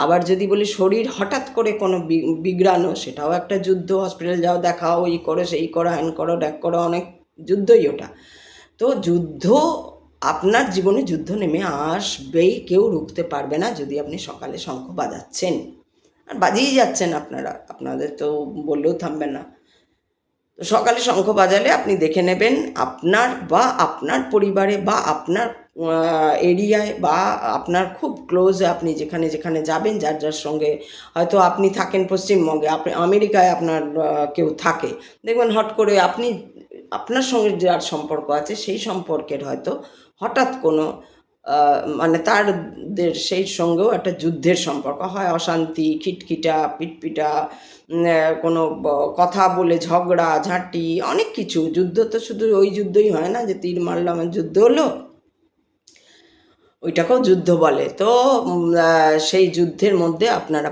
[SPEAKER 1] আবার যদি বলি শরীর হঠাৎ করে কোনো বিগড়ানো, সেটাও একটা যুদ্ধ। হসপিটাল যাও, দেখাও, এই করো, সেই করো, হ্যান করো, ড্যাক করো, অনেক যুদ্ধই ওটা। তো যুদ্ধ, আপনার জীবনে যুদ্ধ নেমে আসবেই, কেউ রুখতে পারবে না যদি আপনি সকালে শঙ্খ বাজাচ্ছেন, আর বাজিয়েই যাচ্ছেন আপনারা, আপনাদের তো বললেও থামবে না। তো সকালে শঙ্খ বাজালে আপনি দেখে নেবেন আপনার বা আপনার পরিবারে বা আপনার এরিয়ায় বা আপনার খুব ক্লোজে, আপনি যেখানে যেখানে যাবেন, যার যার সঙ্গে, হয়তো আপনি থাকেন পশ্চিমবঙ্গে, আপনি আমেরিকায় আপনার কেউ থাকে, দেখবেন হট করে আপনি, আপনার সঙ্গে যার সম্পর্ক আছে সেই সম্পর্কের হয়তো হঠাৎ কোনো মানে তাদের সেই সঙ্গেও একটা যুদ্ধের সম্পর্ক হয়, অশান্তি, খিটখিটা, পিটপিটা, কোনো কথা বলে ঝগড়া ঝাঁটি, অনেক কিছু। যুদ্ধ তো শুধু ওই যুদ্ধই হয় না যে তীর মারলাম যুদ্ধ হলো, ওইটাকেও যুদ্ধ বলে। তো সেই যুদ্ধের মধ্যে আপনারা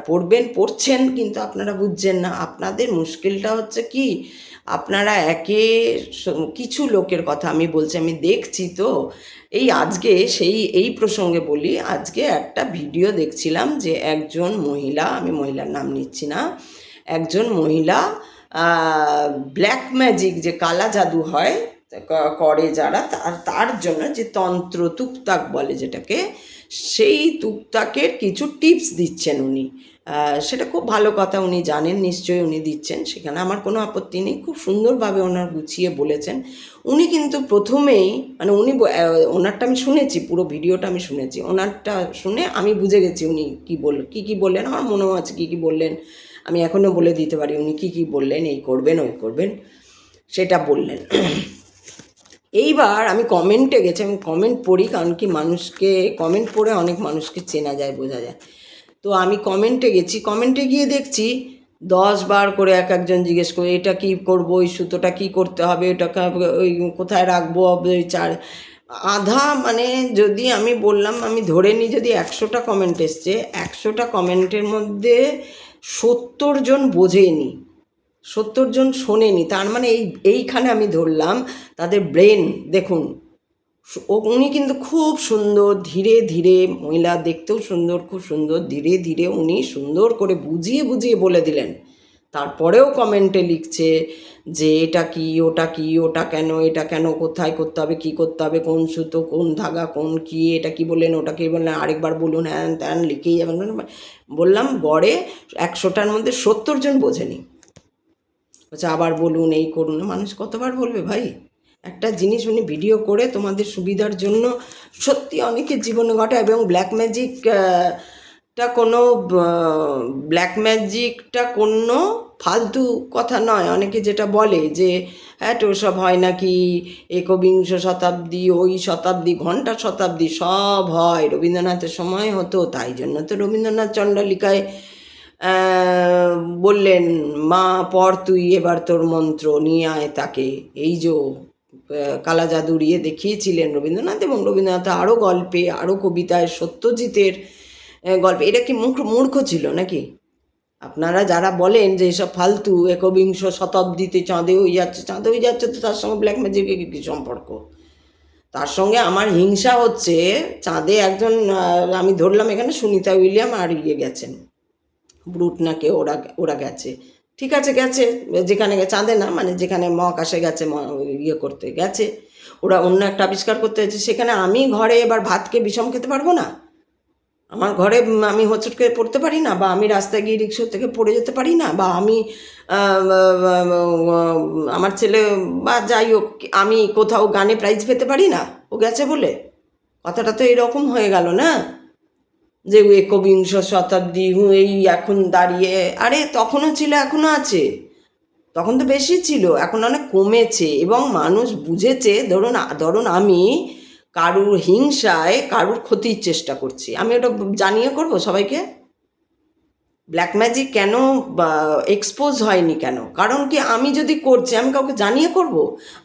[SPEAKER 1] পড়ছেন, কিন্তু আপনারা বুঝছেন না। আপনাদের মুশকিলটা হচ্ছে কি, আপনারা কিছু লোকের কথা আমি বলছি, আমি দেখছি তো। এই আজকে এই প্রসঙ্গে বলি, আজকে একটা ভিডিও দেখছিলাম যে একজন মহিলা, আমি মহিলার নাম নিচ্ছি না, একজন মহিলা ব্ল্যাক ম্যাজিক, যে কালা জাদু হয় করে যারা, তার জন্য যে তন্ত্র তুকতাক বলে যেটাকে, সেই তুকতাকের কিছু টিপস দিচ্ছেন উনি। সেটা খুব ভালো কথা, উনি জানেন নিশ্চয়ই, উনি দিচ্ছেন, সেখানে আমার কোনো আপত্তি নেই। খুব সুন্দরভাবে ওনার গুছিয়ে বলেছেন। উনি কিন্তু প্রথমেই, মানে ওনারটা আমি শুনেছি, পুরো ভিডিওটা আমি শুনেছি, ওনারটা শুনে আমি বুঝে গেছি উনি কী বললেন, আমার মনেও আছে কী বললেন। আমি এখনও বলে দিতে পারি উনি কী কী বললেন, এই করবেন ওই করবেন, সেটা বললেন। এইবার আমি কমেন্টে গেছি, আমি কমেন্ট পড়ি, কারণ কি মানুষকে কমেন্ট পড়ে অনেক মানুষকে চেনা যায়, বোঝা যায়। তো আমি কমেন্টে গেছি, কমেন্টে গিয়ে দেখছি 10 বার করে এক একজন জিজ্ঞেস করে এটা কী করবো, ওই সুতোটা কী করতে হবে, ওটা ওই কোথায় রাখবো, ওই আধা মানে যদি আমি বললাম, আমি ধরে নিই যদি 100টা কমেন্ট এসছে, 100টা কমেন্টের মধ্যে 70 জন বোঝেনি, 70 জন শোনেনি। তার মানে এইখানে আমি ধরলাম তাদের ব্রেন দেখুন। উনি কিন্তু খুব সুন্দর, ধীরে ধীরে, মহিলা দেখতেও সুন্দর, খুব সুন্দর, ধীরে ধীরে উনি সুন্দর করে বুঝিয়ে বুঝিয়ে বলে দিলেন। তারপরেও কমেন্টে লিখছে যে এটা কি, ওটা কি, ওটা কেন, এটা কেন, কোথায় করতে হবে, কী করতে হবে, কোন সুতো, কোন ধাগা, কোন কী, এটা কি বললেন, ওটা কি বললেন, আরেকবার বলুন, হ্যান ত্যান লিখেই যাবেন। বললাম গড়ে 100টার মধ্যে 70 জন বোঝেনি। আচ্ছা আবার বলুন, এই করুন। মানুষ কতবার বলবে ভাই? একটা জিনিস উনি ভিডিও করে তোমাদের সুবিধার জন্য, সত্যি অনেকের জীবনে ঘটে। এবং ব্ল্যাক ম্যাজিকটা কোনো ফালতু কথা নয়। অনেকে যেটা বলে যে হ্যাঁ তো সব হয় নাকি, একবিংশ শতাব্দী, ওই শতাব্দী, ঘণ্টা শতাব্দী, সব হয়। রবীন্দ্রনাথের সময় হতো, তাই জন্য তো রবীন্দ্রনাথ চণ্ডালিকায় বললেন মা পড় তুই এবার তোর মন্ত্র, নিয়ে আয় তাকে। এই যে কালা জাদু উড়িয়ে দেখিয়েছিলেন রবীন্দ্রনাথ। এবং রবীন্দ্রনাথ আরও গল্পে, আরও কবিতায়, সত্যজিতের গল্পে। এটা কি মূর্খ ছিল নাকি? আপনারা যারা বলেন যে এসব ফালতু, একবিংশ শতাব্দীতে চাঁদে হয়ে যাচ্ছে, চাঁদে হয়ে যাচ্ছে, তো তার সঙ্গে ব্ল্যাক ম্যাজিকের কী সম্পর্ক? তার সঙ্গে আমার হিংসা হচ্ছে, চাঁদে একজন আমি ধরলাম এখানে সুনিতা উইলিয়াম আর গেছেন, ব্রুট নাকে ওরা গেছে, ঠিক আছে গেছে, যেখানে চাঁদে না মানে যেখানে মহাকাশে গেছে, করতে গেছে, ওরা অন্য একটা আবিষ্কার করতে হয়েছে। সেখানে আমি ঘরে এবার ভাতকে বিষম খেতে পারবো না? আমার ঘরে আমি হোঁচট খেয়ে পড়তে পারি না? বা আমি রাস্তায় গিয়ে রিক্সা থেকে পড়ে যেতে পারি না? বা আমি আমার ছেলে বা যাই হোক, আমি কোথাও গানে প্রাইজ পেতে পারি না ও গেছে বলে? কথাটা তো এরকম হয়ে গেল না, যে একবিংশ শতাব্দী এই এখন দাঁড়িয়ে। আরে তখনও ছিল, এখনও আছে, তখন তো বেশি ছিল, এখন অনেক কমেছে। এবং মানুষ বুঝেছে, ধরুন আমি কারুর হিংসায় কারুর ক্ষতির চেষ্টা করছি, আমি ওটা জানিয়ে করব সবাইকে? ব্ল্যাক ম্যাজিক কেন এক্সপোজ হয়নি কেন? কারণ কি, আমি যদি করছি আমি কাউকে জানিয়ে করব?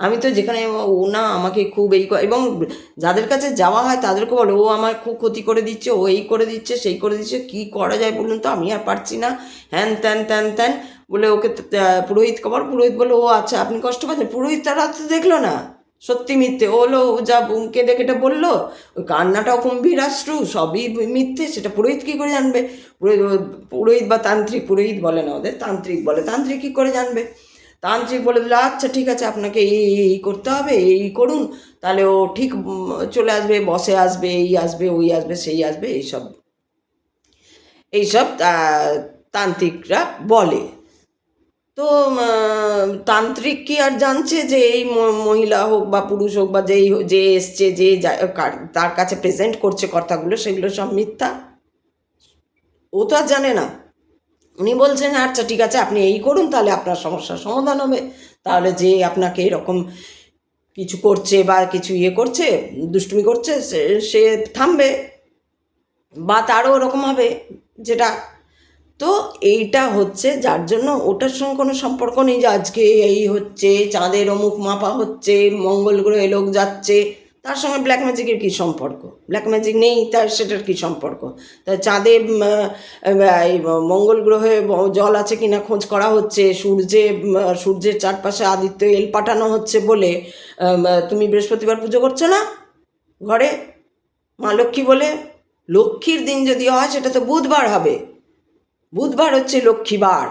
[SPEAKER 1] আমি তো যেখানে ও না আমাকে খুব এবং যাদের কাছে যাওয়া হয় তাদেরকে বলো ও আমার খুব ক্ষতি করে দিচ্ছে, ও এই করে দিচ্ছে, সেই করে দিচ্ছে, কী করা যায় বলুন তো? আমি আর পারছি না, হ্যান ত্যান ত্যান ত্যান বলে ওকে পুরোহিতকে বল। পুরোহিত বলো ও আচ্ছা আপনি কষ্ট পাচ্ছেন। পুরোহিত তারা তো দেখলো না সত্যি মিথ্যে, ও হলো যা কেঁদে কেটে বললো, ওই কান্নাটাও গম্ভীরাশ্রু, সবই মিথ্যে, সেটা পুরোহিত কী করে জানবে? পুরোহিত বা তান্ত্রিক, পুরোহিত বলে না ওদের, তান্ত্রিক বলে, তান্ত্রিক কী করে জানবে? তান্ত্রিক বলে দিল আচ্ছা ঠিক আছে আপনাকে এই করতে হবে, এই করুন, তাহলে ও ঠিক চলে আসবে, বসে আসবে, এই আসবে, ওই আসবে, সেই আসবে, এইসব এইসব তান্ত্রিকরা বলে। তো তান্ত্রিক কি আর জানছে যে এই মহিলা হোক বা পুরুষ হোক বা যে এসছে, যে তার কাছে প্রেজেন্ট করছে কথাগুলো, সেগুলো সব মিথ্যা? ও তো আর জানে না। উনি বলছেন আচ্ছা ঠিক আছে আপনি এই করুন, তাহলে আপনার সমস্যার সমাধান হবে। তাহলে যে আপনাকে এরকম কিছু করছে বা কিছু করছে, দুষ্টুমি করছে, সে থামবে, বা তারও ওরকম হবে যেটা। তো এইটা হচ্ছে, যার জন্য ওটার সঙ্গে কোনো সম্পর্ক নেই যে আজকে এই হচ্ছে, চাঁদের অমুক মাপা হচ্ছে, মঙ্গল গ্রহে লোক যাচ্ছে, তার সঙ্গে ব্ল্যাক ম্যাজিকের কী সম্পর্ক? ব্ল্যাক ম্যাজিক নেই, তার সেটার কী সম্পর্ক? তা চাঁদে মঙ্গল গ্রহে জল আছে কিনা খোঁজ করা হচ্ছে, সূর্যের চারপাশে আদিত্য এল পাঠানো হচ্ছে বলে তুমি বৃহস্পতিবার পুজো করছো না ঘরে মা লক্ষ্মী বলে? লক্ষ্মীর দিন যদি হয় সেটা তো বুধবার হবে। বুধবার হচ্ছে লক্ষ্মীবার,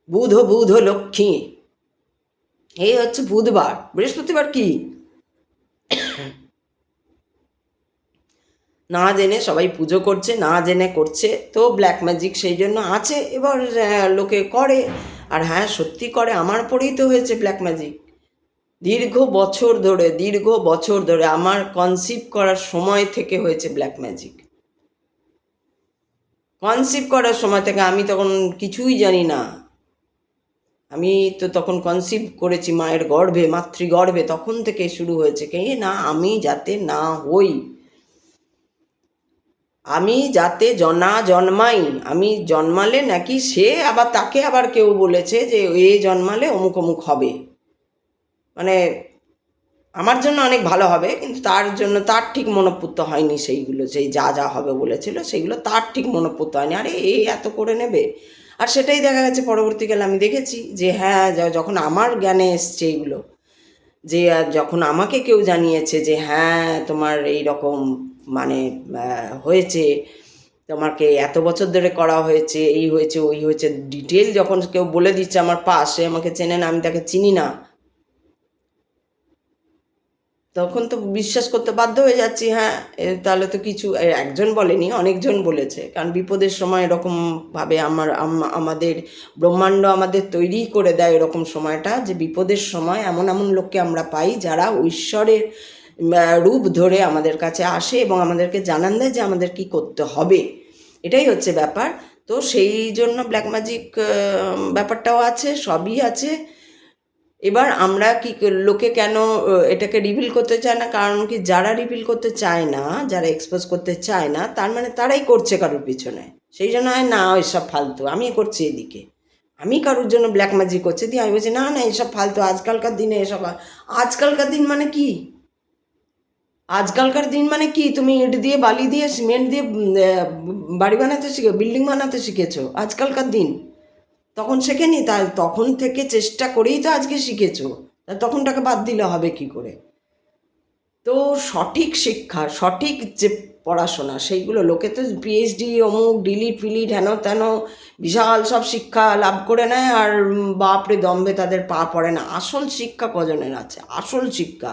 [SPEAKER 1] বুধ লক্ষ্মী, এই হচ্ছে বুধবার। বৃহস্পতিবার কি? না জেনে সবাই পুজো করছে, না জেনে করছে, তো ব্ল্যাক ম্যাজিক সেই জন্য আছে। এবার লোকে করে, আর হ্যাঁ সত্যি করে। আমার পরেই তো হয়েছে ব্ল্যাক ম্যাজিক, দীর্ঘ বছর ধরে আমার কনসিভ করার সময় থেকে হয়েছে ব্ল্যাক ম্যাজিক। কনসিভ করার সময় থেকে আমি তখন কিছুই জানি না। আমি তো তখন কনসিভ করেছি মায়ের গর্ভে, মাতৃগর্ভে, তখন থেকে শুরু হয়েছে কি না আমি যাতে না হই, আমি যাতে না জন্মাই। আমি জন্মালে নাকি সে আবার, তাকে আবার কেউ বলেছে যে এ জন্মালে অমুক অমুক হবে, মানে আমার জন্য অনেক ভালো হবে, কিন্তু তার জন্য তার ঠিক মনোপুত হয়নি সেইগুলো, সেই যা যা হবে বলেছিল সেগুলো তার ঠিক মনোপুত হয়নি। আরে এ এত করে নেবে। আর সেটাই দেখা গেছে পরবর্তীকালে আমি দেখেছি যে হ্যাঁ, যখন আমার জ্ঞানে এসছে এইগুলো, যে যখন আমাকে কেউ জানিয়েছে যে হ্যাঁ তোমার এই রকম মানে হয়েছে, তোমাকে এত বছর ধরে করা হয়েছে, এই হয়েছে ওই হয়েছে, ডিটেল যখন কেউ বলে দিচ্ছে আমার পাশে, আমাকে চেনে না, আমি তাকে চিনি না, তখন তো বিশ্বাস করতে বাধ্য হয়ে যাচ্ছি। হ্যাঁ, তাহলে তো কিছু একজন বলেনি, অনেকজন বলেছে। কারণ বিপদের সময় এরকমভাবে আমাদের ব্রহ্মাণ্ড আমাদের তৈরি করে দেয় এরকম সময়টা, যে বিপদের সময় এমন এমন লোককে আমরা পাই যারা ঈশ্বরের রূপ ধরে আমাদের কাছে আসে এবং আমাদেরকে জানান দেয় যে আমাদের কি করতে হবে। এটাই হচ্ছে ব্যাপার। তো সেই জন্য ব্ল্যাক ম্যাজিক ব্যাপারটাও আছে, সবই আছে। এবার আমরা কি লোকে কেন এটাকে রিভিল করতে চায় না? কারণ কি, যারা রিভিল করতে চায় না, যারা এক্সপোজ করতে চায় না, তার মানে তারাই করছে কারোর পিছনে। সেই জন্য হয় না এসব ফালতু, আমি করছি এদিকে, আমি কারোর জন্য ব্ল্যাক ম্যাজিক করছি, দিয়ে আমি বলছি না না এসব ফালতু, আজকালকার দিনে এসব। আজকালকার দিন মানে কি? আজকালকার দিন মানে কি? তুমি ইট দিয়ে, বালি দিয়ে, সিমেন্ট দিয়ে বাড়ি বানাতে শিখে, বিল্ডিং বানাতে শিখেছো আজকালকার দিন? তখন শেখেনি? তাই তখন থেকে চেষ্টা করেই তো আজকে শিখেছো, তা তখনটাকে বাদ দিলে হবে কি করে? তো সঠিক শিক্ষা, সঠিক যে পড়াশোনা, সেইগুলো লোকে তো পিএইচডি অমুক ডিলিট ফিলিট হেন তেন বিশাল সব শিক্ষা লাভ করে নেয়, আর বাপরে দম্বে তাদের পা পড়ে না। আসল শিক্ষা কজনের আছে? আসল শিক্ষা,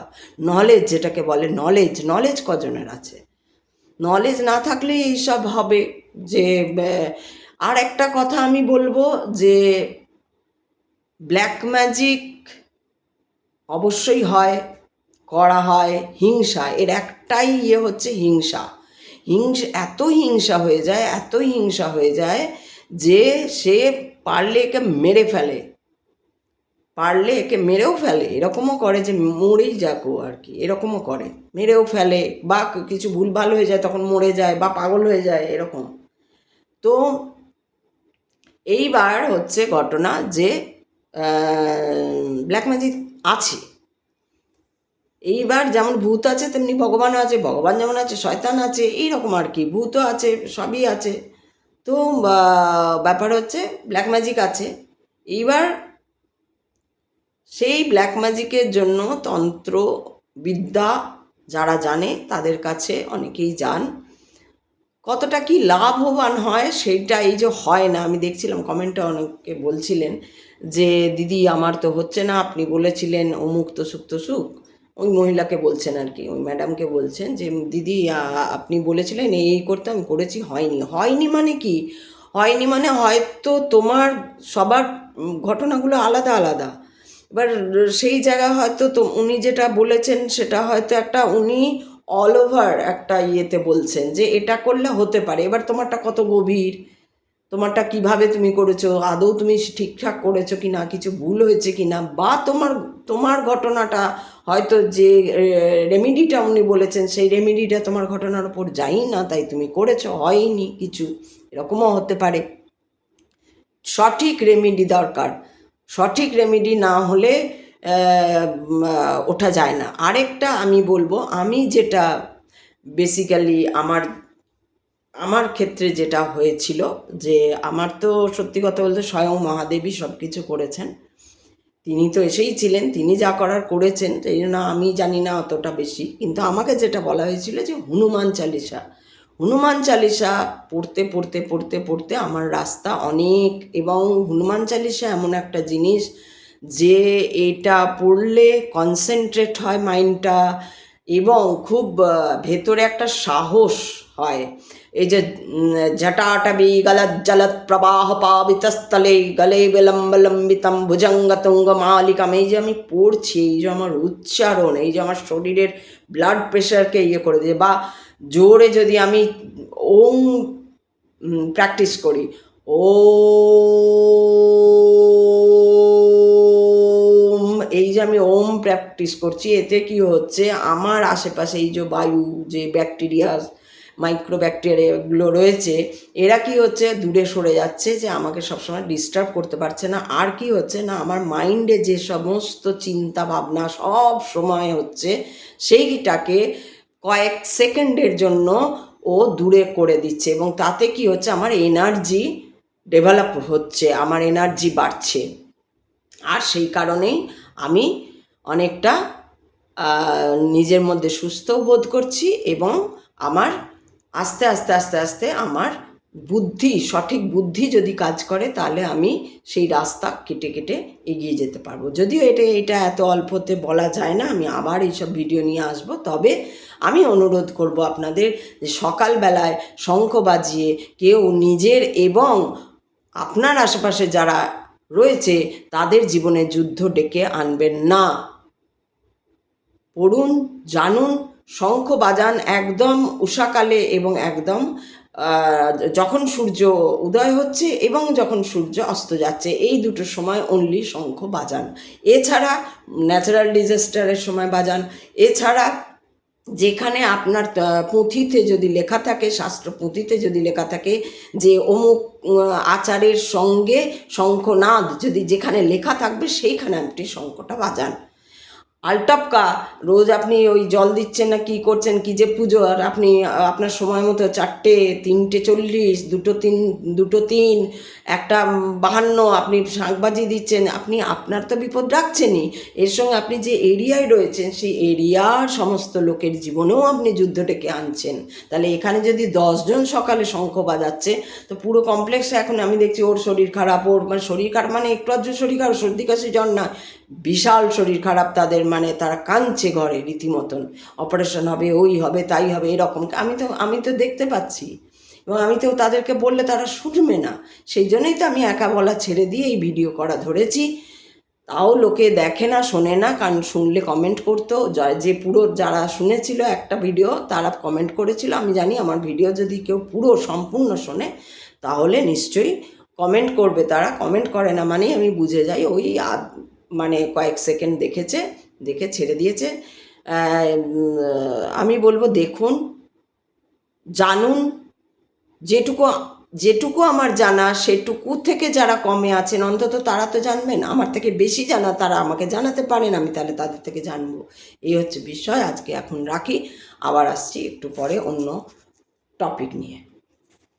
[SPEAKER 1] নলেজ যেটাকে বলে, নলেজ, নলেজ কজনের আছে? নলেজ না থাকলে এইসব হবে। যে আর একটা কথা আমি বলবো, যে ব্ল্যাক ম্যাজিক অবশ্যই হয়, করা হয়, হিংসা, এর একটাই হচ্ছে হিংসা। এত হিংসা হয়ে যায়, এত হিংসা হয়ে যায় যে সে পারলে একে মেরে ফেলে, পারলে একে মেরেও ফেলে, এরকমও করে যে মরেই যাকো আর কি, এরকমও করে, মেরেও ফেলে, বা কিছু ভুলভাল হয়ে যায় তখন মরে যায়, বা পাগল হয়ে যায়, এরকম। তো এইবার হচ্ছে ঘটনা যে ব্ল্যাক ম্যাজিক আছে। এইবার যেমন ভূত আছে তেমনি ভগবানও আছে, ভগবান যেমন আছে শয়তান আছে, এইরকম আর কি, ভূতও আছে, সবই আছে। তো ব্যাপার হচ্ছে ব্ল্যাক ম্যাজিক আছে। এইবার সেই ব্ল্যাক ম্যাজিকের জন্য তন্ত্র বিদ্যা যারা জানে তাদের কাছে অনেকেই যান। কতটা কি লাভবান হয় সেইটা, এই যে হয় না, আমি দেখছিলাম কমেন্টে অনেকে বলছিলেন যে দিদি আমার তো হচ্ছে না, আপনি বলেছিলেন অমুক তসুক তসুক, ওই মহিলাকে বলছেন আর কি, ওই ম্যাডামকে বলছেন যে দিদি আপনি বলেছিলেন এই করতে, আমি করেছি, হয়নি। হয়নি মানে কি? হয়নি মানে হয়তো তোমার সবার ঘটনাগুলো আলাদা আলাদা। এবার সেই জায়গায় হয়তো তো উনি যেটা বলেছেন সেটা হয়তো একটা, উনি অল ওভার একটা ইয়েতে বলছেন যে এটা করলে হতে পারে। এবার তোমারটা কত গভীর, তোমারটা কিভাবে তুমি করেছো, আদৌ তুমি ঠিকঠাক করেছো কি না, কিছু ভুল হয়েছে কি না, বা তোমার তোমার ঘটনাটা হয়তো যে রেমেডিটা উনি বলেছেন সেই রেমেডিটা তোমার ঘটনার ওপর যাই না, তাই তুমি করেছো, হয়নি কিছু, এরকমও হতে পারে। সঠিক রেমেডি দরকার, সঠিক রেমেডি না হলে ওঠা যায় না। আরেকটা আমি বলবো, আমি যেটা বেসিক্যালি আমার আমার ক্ষেত্রে যেটা হয়েছিল, যে আমার তো সত্যি কথা বলতে স্বয়ং মহাদেবী সব কিছু করেছেন, তিনি তো এসেই ছিলেন, তিনি যা করার করেছেন, সেই জন্য আমি জানি না অতটা বেশি। কিন্তু আমাকে যেটা বলা হয়েছিল যে হনুমান চালিসা, হনুমান চালিসা পড়তে পড়তে পড়তে পড়তে আমার রাস্তা অনেক। এবং হনুমান চালিসা এমন একটা জিনিস যে এটা পড়লে কনসেন্ট্রেট হয় মাইন্ডটা, এবং খুব ভেতরে একটা সাহস হয়। এই যে জটাটবি গলজ্জলত প্রবাহ পাবিতস্থলে গলে বিলম্বলম্বিতম ভুজঙ্গতুঙ্গ মালিকাম, এই যে আমি পড়ছি, এই যে আমার উচ্চারণ, এই যে আমার শরীরের ব্লাড প্রেশারকে ইয়ে করে দিয়ে, বা জোরে যদি আমি ওং প্র্যাকটিস করি। ও এই যে আমি ওম প্র্যাকটিস করছি, এতে কি হচ্ছে, আমার আশেপাশে এই যে বায়ু, যে ব্যাকটেরিয়া, মাইক্রো ব্যাকটেরিয়াগুলো রয়েছে, এরা কি হচ্ছে দূরে সরে যাচ্ছে, যে আমাকে সবসময় ডিস্টার্ব করতে পারছে না। আর কি হচ্ছে না, আমার মাইন্ডে যে সমস্ত চিন্তা ভাবনা সব সময় হচ্ছে, সেইটাকে কয়েক সেকেন্ডের জন্য ও দূরে করে দিচ্ছে, এবং তাতে কি হচ্ছে, আমার এনার্জি ডেভেলপ হচ্ছে, আমার এনার্জি বাড়ছে। আর সেই কারণেই আমি অনেকটা নিজের মধ্যে সুস্থও বোধ করছি, এবং আমার আস্তে আস্তে আস্তে আস্তে আমার বুদ্ধি, সঠিক বুদ্ধি যদি কাজ করে, তাহলে আমি সেই রাস্তা কেটে কেটে এগিয়ে যেতে পারবো। যদিও এটা এত অল্পতে বলা যায় না, আমি আবার এইসব ভিডিও নিয়ে আসবো। তবে আমি অনুরোধ করব আপনাদের যে সকালবেলায় শঙ্খ বাজিয়ে কেউ নিজের এবং আপনার আশেপাশে যারা রয়েছে তাদের জীবনে যুদ্ধ ডেকে আনবেন না। পড়ুন, জানুন, শঙ্খ বাজান একদম উষাকালে, এবং একদম যখন সূর্য উদয় হচ্ছে এবং যখন সূর্য অস্ত যাচ্ছে, এই দুটো সময় অনলি শঙ্খ বাজান। এছাড়া ন্যাচারাল ডিজাস্টারের সময় বাজান। এছাড়া যেখানে আপনার পুঁথিতে যদি লেখা থাকে, শাস্ত্র পুঁথিতে যদি লেখা থাকে যে অমুক আচারের সঙ্গে শঙ্খনাদ যদি যেখানে লেখা থাকবে, সেইখানে আপনি শঙ্খটা বাজান। আলটপকা রোজ আপনি ওই জল দিচ্ছেন না কি করছেন, কি যে পুজো, আর আপনি আপনার সময় মতো 4টে 3টে 40 2টো 3 1টা 52 আপনি শাঁখবাজি দিচ্ছেন, আপনি আপনার তো বিপদ রাখছেনই, এর সঙ্গে আপনি যে এরিয়ায় রয়েছেন সেই এরিয়ার সমস্ত লোকের জীবনেও আপনি যুদ্ধ ডেকে আনছেন। তাহলে এখানে যদি 10জন সকালে শঙ্খ বাজাচ্ছে, তো পুরো কমপ্লেক্সে এখন আমি দেখছি ওর শরীর খারাপ, ওর মানে শরীর খারাপ মানে একটু আধটু শরীর খারাপ, সর্দি কাশি জ্বর না, বিশাল শরীর খারাপ তাদের, মানে তারা কাঁদছে ঘরে রীতিমতন, অপারেশন হবে, ওই হবে, তাই হবে, এরকম আমি তো দেখতে পাচ্ছি, এবং আমি তো তাদেরকে বললে তারা শুনবে না। সেই জন্যই তো আমি একা বলা ছেড়ে দিয়ে এই ভিডিও করা ধরেছি। তাও লোকে দেখে না, শোনে না, কারণ শুনলে কমেন্ট করতো। যে পুরো যারা শুনেছিল একটা ভিডিও, তারা কমেন্ট করেছিল। আমি জানি আমার ভিডিও যদি কেউ পুরো সম্পূর্ণ শোনে, তাহলে নিশ্চয়ই কমেন্ট করবে। তারা কমেন্ট করে না মানে আমি বুঝে যাই ওই মানে কয়েক সেকেন্ড দেখেছে, দেখে ছেড়ে দিয়েছে। আমি বলবো দেখুন, জানুন, যেটুকু যেটুকু আমার জানা সেটুকু থেকে যারা কমে আছেন অন্তত তারা তো জানবেন। আমার থেকে বেশি জানা তারা আমাকে জানাতে পারেন, আমি তাহলে তাদের থেকে জানবো। এই হচ্ছে বিষয়। আজকে এখন রাখি, আবার আসছি একটু পরে অন্য টপিক নিয়ে।